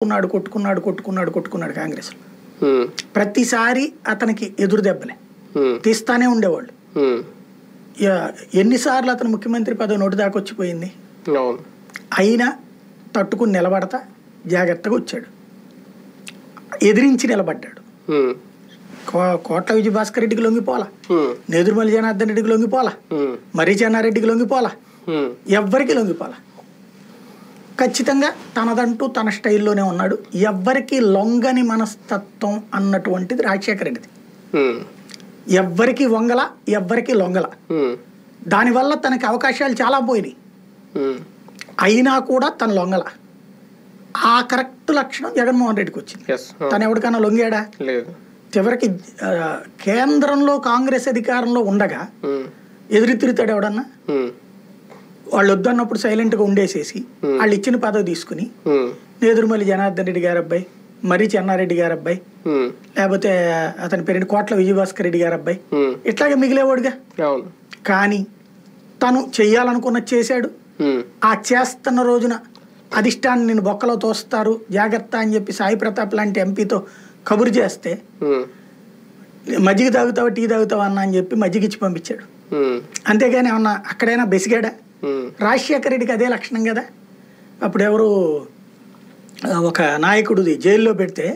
కొట్టుకున్నాడు కాంగ్రెస్. ప్రతిసారి అతనికి ఎదురు దెబ్బలే తీస్తానే ఉండేవాళ్ళు. ఎన్నిసార్లు అతను ముఖ్యమంత్రి పదవి నోటి దాకా వచ్చిపోయింది. అయినా తట్టుకుని నిలబడతా జాగ్రత్తగా వచ్చాడు, ఎదిరించి నిలబడ్డాడు. కోట్ల విజయభాస్కర్ రెడ్డికి లొంగిపోలా, నేదురుమల్లి జనార్దన్ రెడ్డికి లొంగిపోలా, మర్రి చెన్నారెడ్డికి లొంగిపోలా, ఎవ్వరికి లొంగిపోలా. ఖచ్చితంగా తనదంటూ తన స్టైల్లోనే ఉన్నాడు. ఎవ్వరికి లొంగని మనస్తత్వం అన్నటువంటిది రాజశేఖర రెడ్డిది. ఎవ్వరికి వంగల, ఎవ్వరికి లొంగల. దానివల్ల తనకి అవకాశాలు చాలా పోయినాయి. అయినా కూడా తను లొంగల. ఆ కరెక్ట్ లక్షణం జగన్మోహన్ రెడ్డికి వచ్చింది. తను ఎవరికైనా లొంగాడా? చివరికి కేంద్రంలో కాంగ్రెస్ అధికారంలో ఉండగా ఎదురు తిరుగుతాడు ఎవడన్నా? వాళ్ళు వద్దన్నప్పుడు సైలెంట్గా ఉండేసేసి వాళ్ళు ఇచ్చిన పదవి తీసుకుని నేదురుమల్లి జనార్దన్ రెడ్డి గారి అబ్బాయి, మర్రి చెన్నారెడ్డి గారి అబ్బాయి, లేకపోతే అతని పేరు కోట్ల విజయభాస్కర్ రెడ్డి గారి అబ్బాయి, ఇట్లాగే మిగిలేవాడుగా. కానీ తను చెయ్యాలనుకున్నది చేశాడు. ఆ చేస్తున్న రోజున అధిష్టాన్ని నేను బొక్కలో తోస్తారు జాగ్రత్త అని చెప్పి సాయి ప్రతాప్ లాంటి ఎంపీతో కబురు చేస్తే మజ్జిగ తాగుతావా టీ తాగుతావా అన్న అని చెప్పి మజ్జిగిచ్చి పంపించాడు. అంతేగాని ఏమన్నా అక్కడైనా బెసిగాడా? రాజశేఖర రెడ్డికి అదే లక్షణం కదా. అప్పుడు ఎవరు ఒక నాయకుడిది జైల్లో పెడితే